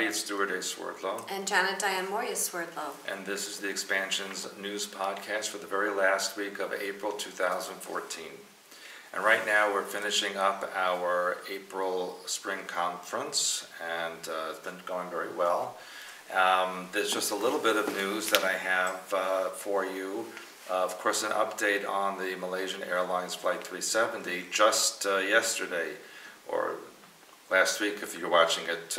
everybody. It's Stewart A. Swerdlow. And Janet Swerdlow. And this is the Expansion's news podcast for the very last week of April 2014. And right now we're finishing up our April spring conference, and it's been going very well. There's just a little bit of news that I have for you. Of course, an update on the Malaysian Airlines Flight 370 just yesterday, or last week if you're watching it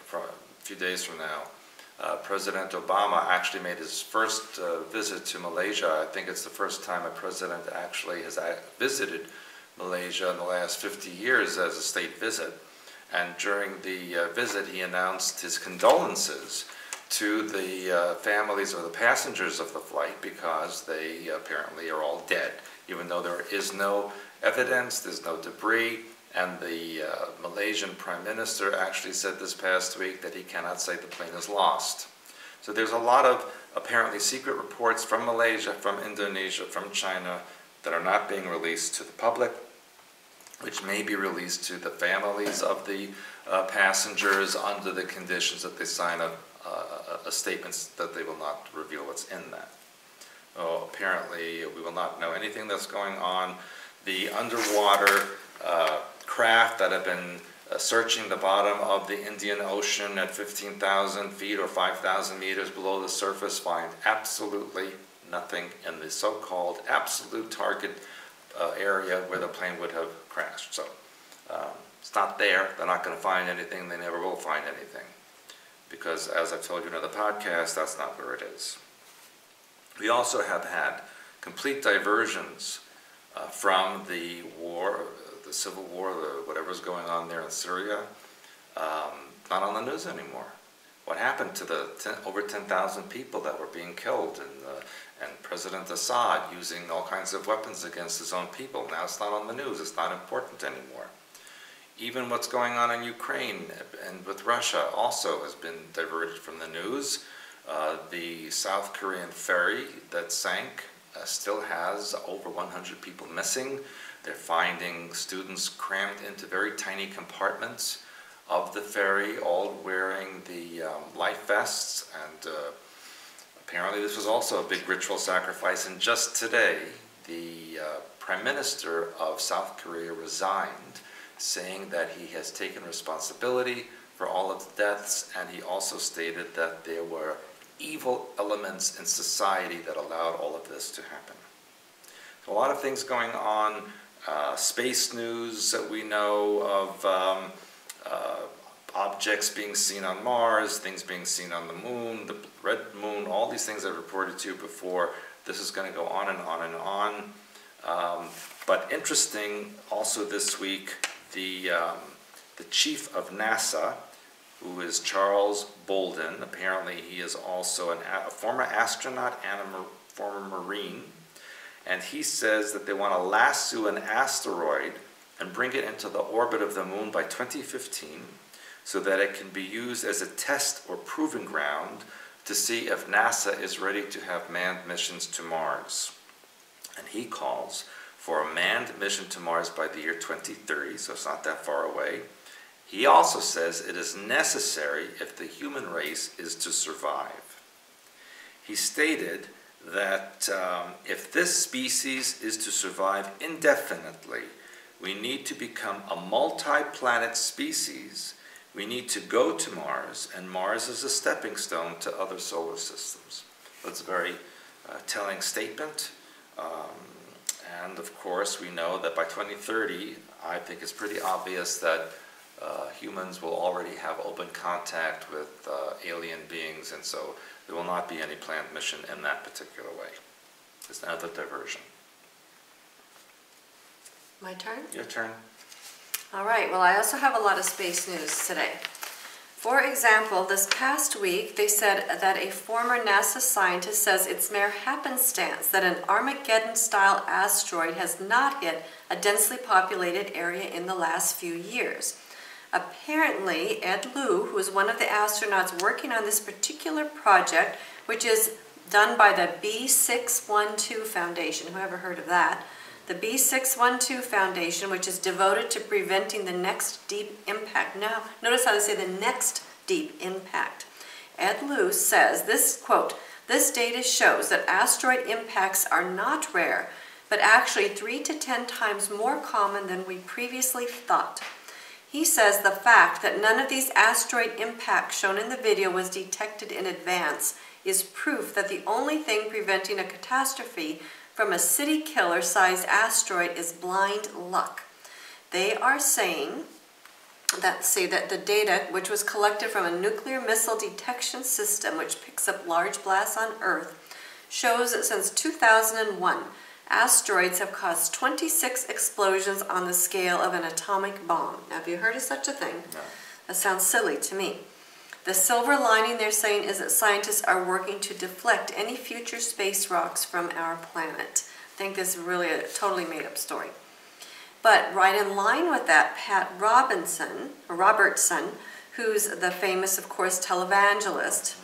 from a few days from now. President Obama actually made his first visit to Malaysia. I think it's the first time a president actually has visited Malaysia in the last 50 years as a state visit. And during the visit, he announced his condolences to the families of the passengers of the flight because they apparently are all dead, even though there is no evidence, there's no debris. And the Malaysian Prime Minister actually said this past week that he cannot say the plane is lost. So there's a lot of apparently secret reports from Malaysia, from Indonesia, from China that are not being released to the public, which may be released to the families of the passengers under the conditions that they sign a statement that they will not reveal what's in that. Apparently we will not know anything that's going on. The underwater craft that have been searching the bottom of the Indian Ocean at 15,000 feet or 5,000 meters below the surface find absolutely nothing in the so-called absolute target area where the plane would have crashed. So it's not there. They're not going to find anything. They never will find anything. Because as I've told you in other podcasts, that's not where it is. We also have had complete diversions from the war, the civil war, whatever's going on there in Syria, not on the news anymore. What happened to the over 10,000 people that were being killed and President Assad using all kinds of weapons against his own people? Now it's not on the news. It's not important anymore. Even what's going on in Ukraine and with Russia also has been diverted from the news. The South Korean ferry that sank still has over 100 people missing. They're finding students crammed into very tiny compartments of the ferry, all wearing the life vests. And apparently this was also a big ritual sacrifice. And just today, the Prime Minister of South Korea resigned, saying that he has taken responsibility for all of the deaths, and he also stated that there were evil elements in society that allowed all of this to happen. So a lot of things going on. Space news that we know of, objects being seen on Mars, things being seen on the moon, the red moon, all these things I've reported to you before. This is going to go on and on and on. But interesting also this week, the chief of NASA, who is Charles Bolden. Apparently he is also a former astronaut and a former Marine. And he says that they want to lasso an asteroid and bring it into the orbit of the moon by 2015 so that it can be used as a test or proving ground to see if NASA is ready to have manned missions to Mars. And he calls for a manned mission to Mars by the year 2030, so it's not that far away. He also says it is necessary if the human race is to survive. He stated that if this species is to survive indefinitely, we need to become a multi-planet species. We need to go to Mars, and Mars is a stepping stone to other solar systems. That's a very telling statement. And of course, we know that by 2030, I think it's pretty obvious that humans will already have open contact with alien beings, and so there will not be any planned mission in that particular way. It's another diversion. My turn? Your turn. All right, well, I also have a lot of space news today. For example, this past week, they said that a former NASA scientist says it's mere happenstance that an Armageddon-style asteroid has not hit a densely populated area in the last few years. Apparently, Ed Lu, who is one of the astronauts working on this particular project, which is done by the B612 Foundation, whoever heard of that, the B612 Foundation, which is devoted to preventing the next deep impact. Now, notice how they say the next deep impact. Ed Luce says this, quote, "This data shows that asteroid impacts are not rare, but actually 3 to 10 times more common than we previously thought." He says the fact that none of these asteroid impacts shown in the video was detected in advance is proof that the only thing preventing a catastrophe from a city killer-sized asteroid is blind luck. They are saying that the data, which was collected from a nuclear missile detection system which picks up large blasts on Earth, shows that since 2001, asteroids have caused 26 explosions on the scale of an atomic bomb. Now, have you heard of such a thing? No. That sounds silly to me. The silver lining, they're saying, is that scientists are working to deflect any future space rocks from our planet. I think this is really a totally made-up story. But right in line with that, Pat Robertson, who's the famous, of course, televangelist,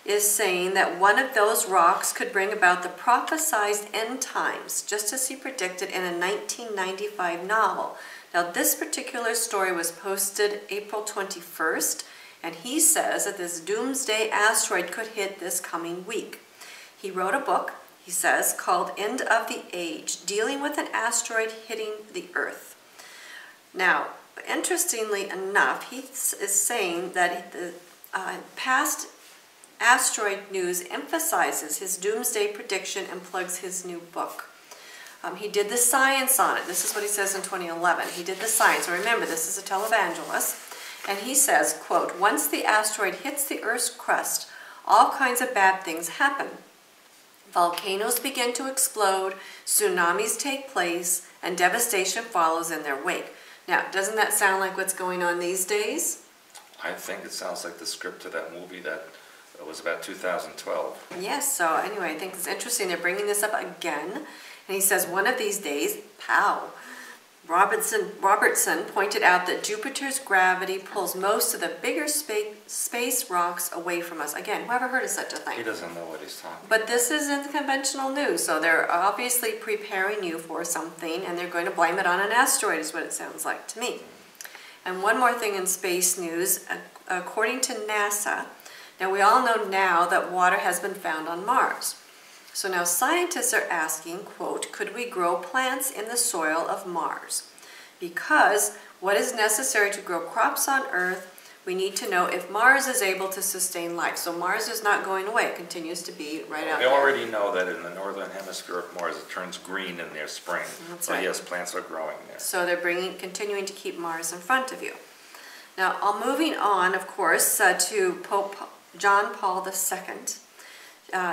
is saying that one of those rocks could bring about the prophesized end times, just as he predicted in a 1995 novel. Now, this particular story was posted April 21st, and he says that this Doomsday asteroid could hit this coming week. He wrote a book, he says, called End of the Age, dealing with an asteroid hitting the Earth. Now, interestingly enough, he is saying that the past asteroid news emphasizes his doomsday prediction and plugs his new book. He did the science on it. This is what he says in 2011. He did the science. Remember, this is a televangelist. And he says, quote, "Once the asteroid hits the Earth's crust, all kinds of bad things happen. Volcanoes begin to explode, tsunamis take place, and devastation follows in their wake." Now, doesn't that sound like what's going on these days? I think it sounds like the script to that movie that was about 2012. Yes, so anyway, I think it's interesting. They're bringing this up again. And he says, one of these days, pow. Robertson pointed out that Jupiter's gravity pulls most of the bigger space rocks away from us. Again, who ever heard of such a thing? He doesn't know what he's talking about. But this isn't conventional news, so they're obviously preparing you for something, and they're going to blame it on an asteroid, is what it sounds like to me. And one more thing in space news, according to NASA, now we all know now that water has been found on Mars. So now scientists are asking, quote, "Could we grow plants in the soil of Mars? Because what is necessary to grow crops on Earth, we need to know if Mars is able to sustain life." So Mars is not going away. It continues to be right out They there. already know that in the northern hemisphere of Mars, it turns green in their spring. That's so right. yes, plants are growing there. So they're continuing to keep Mars in front of you. Now, moving on, of course, to Pope John Paul II.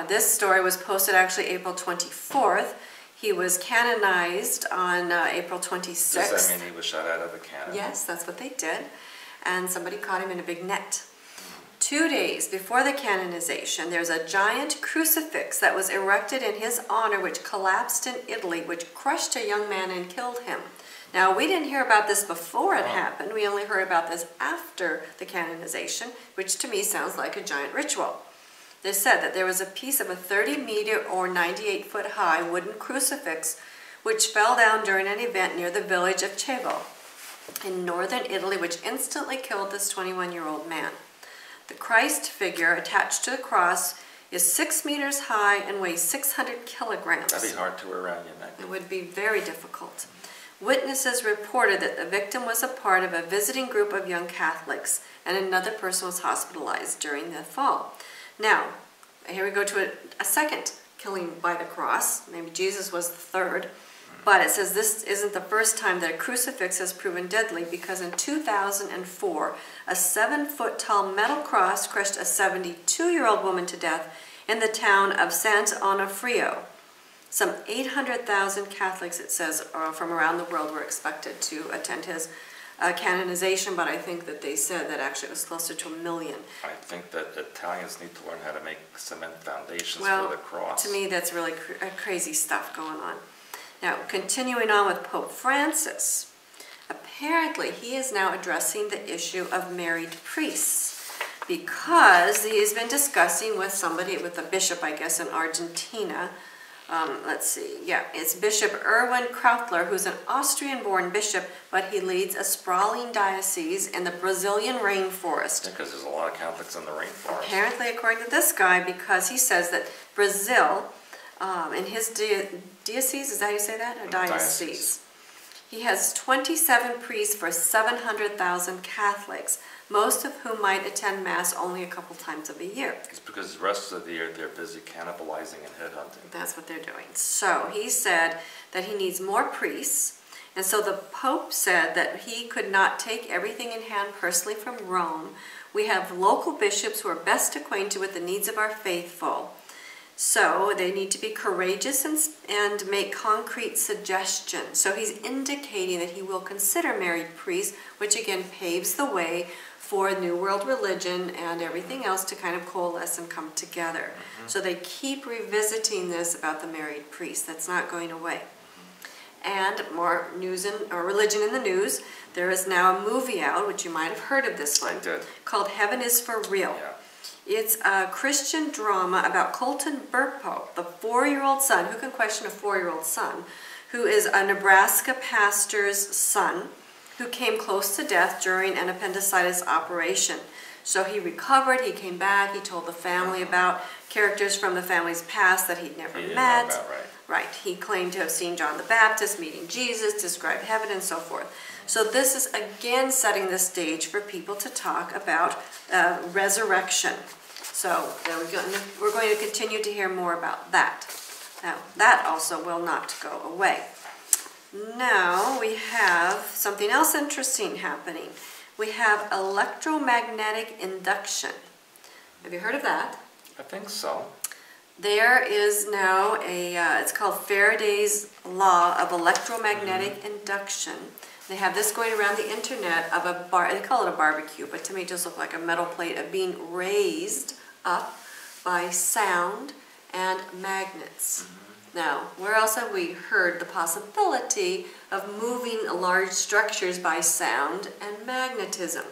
This story was posted actually April 24th. He was canonized on April 26th. Does that mean he was shot out of a cannon? Yes, that's what they did. And somebody caught him in a big net. 2 days before the canonization, there's a giant crucifix that was erected in his honor, which collapsed in Italy, which crushed a young man and killed him. Now, we didn't hear about this before it happened. We only heard about this after the canonization, which to me sounds like a giant ritual. They said that there was a piece of a 30-meter or 98-foot-high wooden crucifix which fell down during an event near the village of Cevo in northern Italy, which instantly killed this 21-year-old man. The Christ figure attached to the cross is 6 meters high and weighs 600 kilograms. That'd be hard to wear around your neck. It would be very difficult. Witnesses reported that the victim was a part of a visiting group of young Catholics, and another person was hospitalized during the fall. Now, here we go to a second killing by the cross. Maybe Jesus was the third. But it says this isn't the first time that a crucifix has proven deadly, because in 2004, a 7-foot-tall metal cross crushed a 72-year-old woman to death in the town of Sant'Onofrio. Some 800,000 Catholics, it says, from around the world were expected to attend his canonization, but I think that they said that actually it was closer to 1 million. I think that Italians need to learn how to make cement foundations Well, for the cross. to me, that's really crazy stuff going on. Now, continuing on with Pope Francis, apparently he is now addressing the issue of married priests, because he's been discussing with somebody, with a bishop, I guess, in Argentina, let's see, yeah, it's Bishop Erwin Krautler, who's an Austrian-born bishop, but he leads a sprawling diocese in the Brazilian rainforest. Because there's a lot of Catholics in the rainforest. Apparently, according to this guy, because he says that Brazil, in his diocese, is that how you say that? Or diocese. He has 27 priests for 700,000 Catholics, most of whom might attend Mass only a couple times of a year. It's because the rest of the year they're busy cannibalizing and headhunting. That's what they're doing. So he said that he needs more priests, and so the Pope said that he could not take everything in hand personally from Rome. We have local bishops who are best acquainted with the needs of our faithful. So they need to be courageous and make concrete suggestions. So he's indicating that he will consider married priests, which again paves the way for New World religion and everything else to kind of coalesce and come together. So they keep revisiting this about the married priest. That's not going away. And more news or religion in the news. There is now a movie out, which you might have heard of this one, called Heaven is for Real. Yeah. It's a Christian drama about Colton Burpo, the 4-year-old son, who can question a 4-year-old son, who is a Nebraska pastor's son, who came close to death during an appendicitis operation. So he recovered, he came back, he told the family about characters from the family's past that he'd never met. Know about, right. He claimed to have seen John the Baptist meeting Jesus, described heaven, and so forth. So this is again setting the stage for people to talk about resurrection. So we're going to continue to hear more about that. Now, that also will not go away. Now we have something else interesting happening. We have electromagnetic induction. Have you heard of that? I think so. There is now it's called Faraday's Law of Electromagnetic Induction. They have this going around the internet of they call it a barbecue, but to me it just looks like a metal plate of being raised up by sound and magnets. Now, where else have we heard the possibility of moving large structures by sound and magnetism?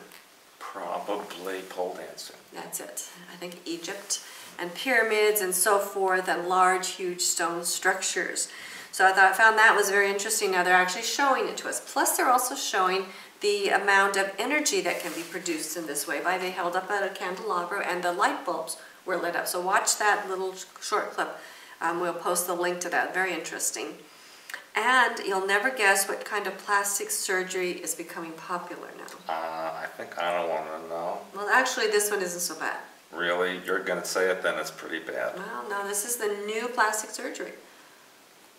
Probably pole dancing. That's it. I think Egypt and pyramids and so forth and large, huge stone structures. So I found that was very interesting. Now they're actually showing it to us. Plus they're also showing the amount of energy that can be produced in this way. They held up at a candelabra and the light bulbs were lit up. So watch that little short clip. We'll post the link to that. Very interesting. And you'll never guess what kind of plastic surgery is becoming popular now. I think I don't want to know. Well, actually, this one isn't so bad. Really? You're going to say it, then it's pretty bad. Well, no, this is the new plastic surgery.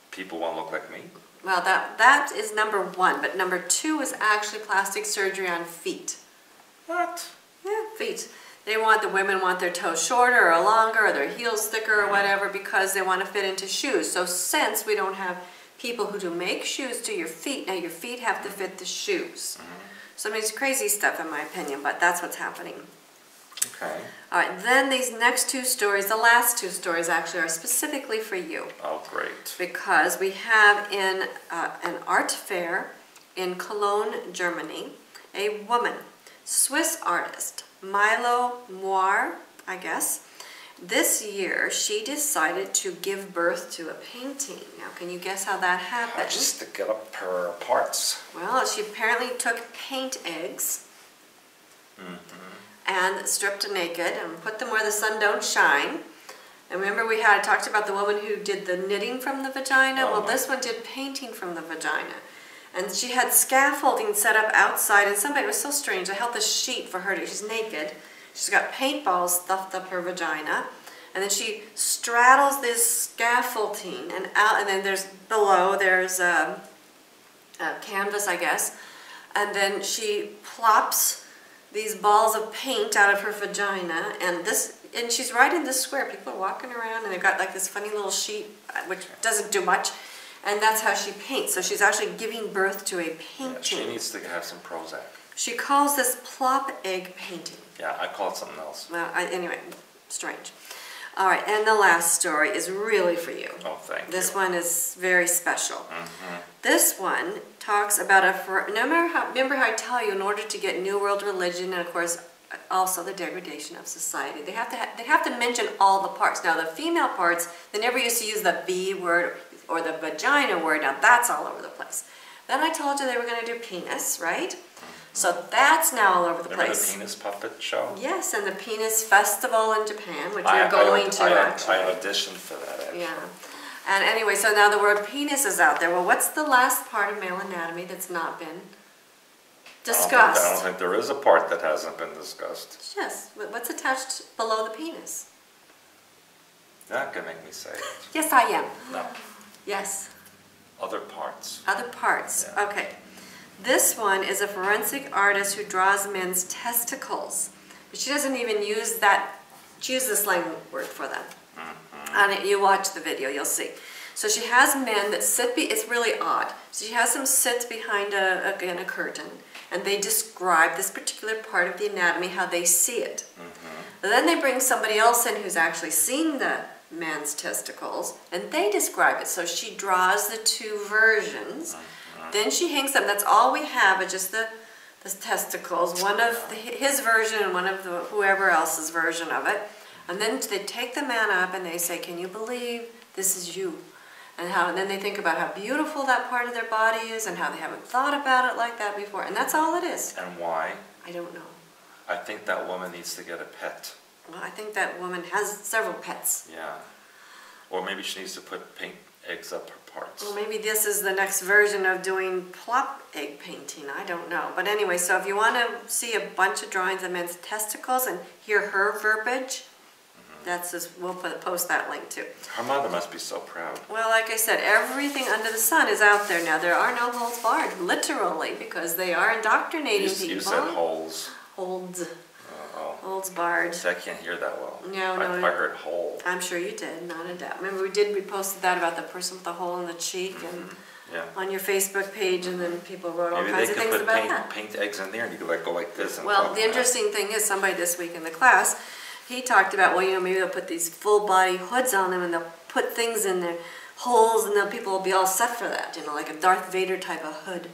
People want to look like me? Well, that is number 1, but number 2 is actually plastic surgery on feet. What? Yeah, feet. The women want their toes shorter or longer or their heels thicker or whatever because they want to fit into shoes. So since we don't have people who do make shoes to your feet, now your feet have to fit the shoes. So I mean, it's crazy stuff in my opinion, but that's what's happening. Okay. All right, then these next 2 stories, the last 2 stories actually are specifically for you. Oh, great. Because we have in an art fair in Cologne, Germany, a woman, Swiss artist, Milo Moir, I guess. This year, she decided to give birth to a painting. Now, can you guess how that happened? Just to get up her parts. Well, she apparently took paint eggs and stripped naked and put them where the sun don't shine. And remember we had talked about the woman who did the knitting from the vagina? Well, this one did painting from the vagina. And she had scaffolding set up outside, and it was so strange. I held this sheet for her she's naked. She's got paintballs stuffed up her vagina. And then she straddles this scaffolding, and then there's a canvas, I guess. And then she plops these balls of paint out of her vagina, and she's right in this square. People are walking around, and they've got like this funny little sheet, which doesn't do much. And that's how she paints. So she's actually giving birth to a painting. Yeah, she needs to have some Prozac. She calls this PlopEgg painting. Yeah, I call it something else. Well, anyway, strange. All right, and the last story is really for you. Oh, thank you. This one is very special. This one talks about remember how I tell you in order to get New World religion, and of course also the degradation of society. They have to mention all the parts. Now the female parts, they never used to use the V word or the vagina word. Now that's all over the place. Then I told you they were going to do penis, right? So that's now all over the Remember place. the penis puppet show? Yes, and the penis festival in Japan, which we're going to actually. I auditioned for that actually. Yeah. And anyway, so now the word penis is out there. Well, what's the last part of male anatomy that's not been discussed? I don't think there is a part that hasn't been discussed. Yes. What's attached below the penis? You're not going to make me say it. Yes, I am. No. Yes. Other parts. Other parts. Yeah. Okay. This one is a forensic artist who draws men's testicles. But she doesn't even use that, she uses the slang word for them. And you watch the video, you'll see. So she has men that sit, it's really odd. So she has them sit behind a curtain, and they describe this particular part of the anatomy, how they see it. But then they bring somebody else in who's actually seen the man's testicles, and they describe it. So she draws the two versions. Then she hangs them. That's all we have, is just the testicles, one of his version and one of whoever else's version of it. And then they take the man up and they say, "Can you believe this is you?" And then they think about how beautiful that part of their body is and how they haven't thought about it like that before. And that's all it is. And why? I don't know. I think that woman needs to get a pet. Well, I think that woman has several pets. Yeah. Or maybe she needs to put paint eggs up her parts. Well, maybe this is the next version of doing PlopEgg painting. I don't know. But anyway, so if you want to see a bunch of drawings of men's testicles and hear her verbiage, that's just, we'll post that link too. Her mother must be so proud. Well, like I said, everything under the sun is out there now. There are no holds barred, literally, because they are indoctrinating people. You said holes. Holds. Oh. Holds barred. See, I can't hear that well. No, I heard hole. I'm sure you did, not a doubt. Remember, we posted that about the person with the hole in the cheek and on your Facebook page, and then people wrote all kinds of things about that. Maybe they could put paint eggs in there, and you could go like this. And well, the interesting thing is, somebody this week in the class, he talked about, well, maybe they'll put these full body hoods on them and they'll put things in their holes, and then people will be all set for that, like a Darth Vader type of hood.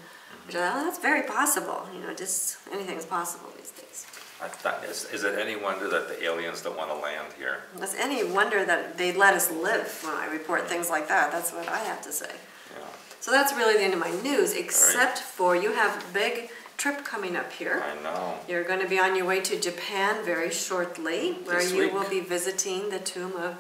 Which I thought, that's very possible. Just anything's possible these days. I thought, is it any wonder that the aliens don't want to land here? It's any wonder that they let us live when I report things like that. That's what I have to say. Yeah. So that's really the end of my news, except for you have a big trip coming up here. I know. You're going to be on your way to Japan very shortly, where you will be visiting the tomb of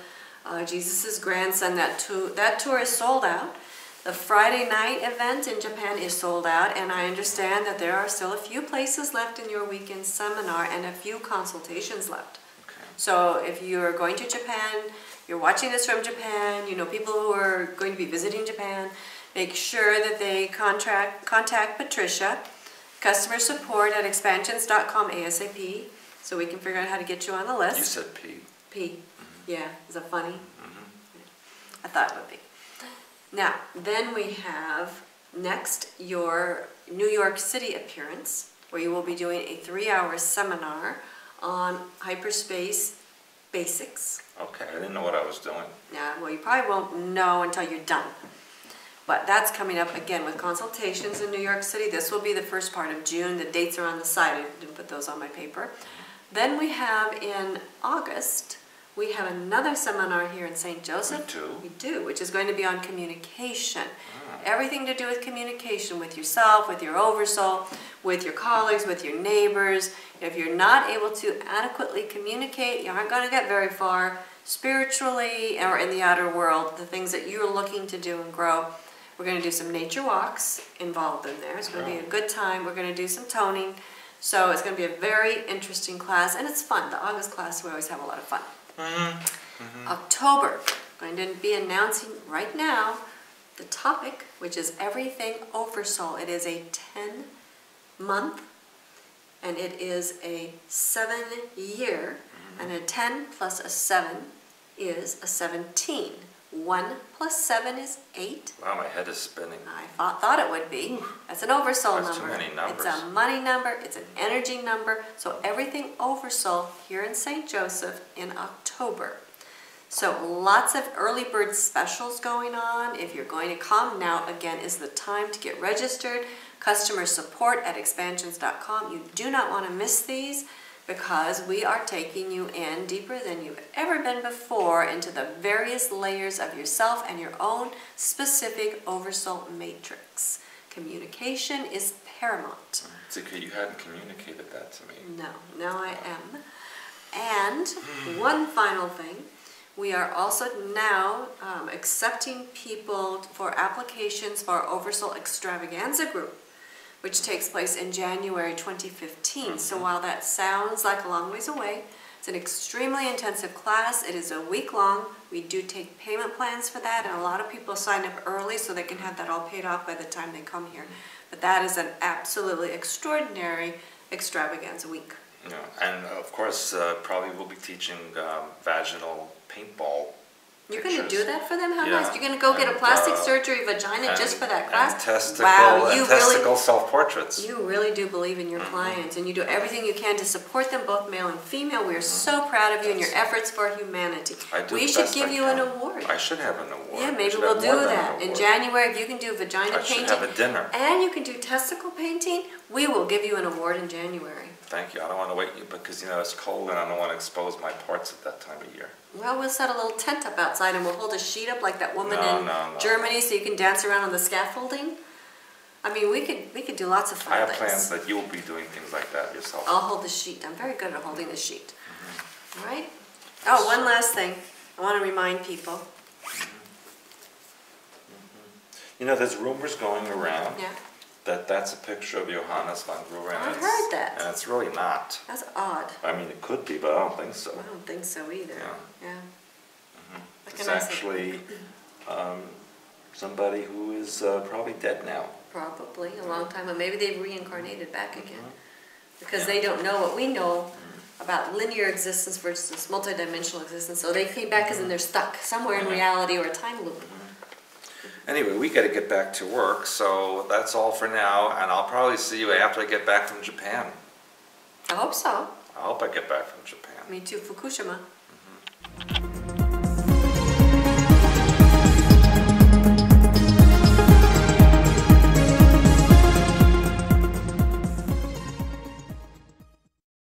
Jesus' grandson. That tour is sold out. The Friday night event in Japan is sold out, and I understand that there are still a few places left in your weekend seminar and a few consultations left. Okay. So if you're going to Japan, you're watching this from Japan, people who are going to be visiting Japan, make sure that they contact Patricia, customer support at expansions.com ASAP, so we can figure out how to get you on the list. You said P. P. Yeah, is that funny? I thought it would be. Now, then we have next your New York City appearance, where you will be doing a 3-hour seminar on hyperspace basics. Okay, I didn't know what I was doing. Yeah, well, you probably won't know until you're done. But that's coming up again with consultations in New York City. This will be the first part of June. The dates are on the side. I didn't put those on my paper. Then we have in August, we have another seminar here in St. Joseph. We do, which is going to be on communication. Everything to do with communication with yourself, with your oversoul, with your colleagues, with your neighbors. If you're not able to adequately communicate, you aren't going to get very far spiritually or in the outer world, the things that you're looking to do and grow. We're going to do some nature walks involved in there. It's going to be a good time. We're going to do some toning. So it's going to be a very interesting class, and it's fun. The August class, we always have a lot of fun. October, I'm going to be announcing right now the topic, which is everything oversoul. It is a 10-month, and it is a 7-year, and a 10 plus a 7 is a 17. 1 plus 7 is 8. Wow, my head is spinning. I thought it would be. That's an oversoul number. That's too many numbers. It's a money number. It's an energy number. So everything oversoul here in St. Joseph in October. So lots of early bird specials going on. If you're going to come, now again is the time to get registered. Customer support at expansions.com. You do not want to miss these. because we are taking you in deeper than you've ever been before into the various layers of yourself and your own specific oversoul matrix. Communication is paramount. It's okay, you hadn't communicated that to me. No, now I am. And one final thing, we are also now accepting people for applications for our Oversoul Extravaganza group, which takes place in January 2015. So while that sounds like a long ways away, it's an extremely intensive class. It is a week long. We do take payment plans for that, and a lot of people sign up early so they can have that all paid off by the time they come here. But that is an absolutely extraordinary extravaganza week. Yeah, and of course, probably we'll be teaching vaginal paintball. You're going to do that for them? How Yeah. nice. You're going to go get a plastic surgery vagina just for that class? And testicle, wow, you and testicle really, self-portraits. you really do believe in your clients, and you do everything you can to support them, both male and female. We are so proud of you and your efforts for humanity. We should give you an award. I should have an award. Yeah, maybe we'll do that. In January, if you can do vagina painting. I should have a dinner. And you can do testicle painting, we will give you an award in January. Thank you. I don't want to wait because, you know, it's cold and I don't want to expose my parts at that time of year. Well, we'll set a little tent up outside and we'll hold a sheet up like that woman in Germany so you can dance around on the scaffolding. I mean, we could do lots of fun I have things. plans that you'll be doing things like that yourself. I'll hold the sheet. I'm very good at holding the sheet. All right? Oh, one last thing. I want to remind people. You know, there's rumors going around Yeah. that that's a picture of Johannes von Gruber. I've heard that. And it's really not. That's odd. I mean, it could be, but I don't think so. I don't think so either. Yeah. What It's can I say? actually somebody who is probably dead now. Probably a long time, but maybe they've reincarnated back again. Because they don't know what we know about linear existence versus multidimensional existence. So they came back as in they're stuck somewhere in reality or a time loop. Anyway, we got to get back to work, so that's all for now, and I'll probably see you after I get back from Japan. I hope so. I hope I get back from Japan. Me too, Fukushima.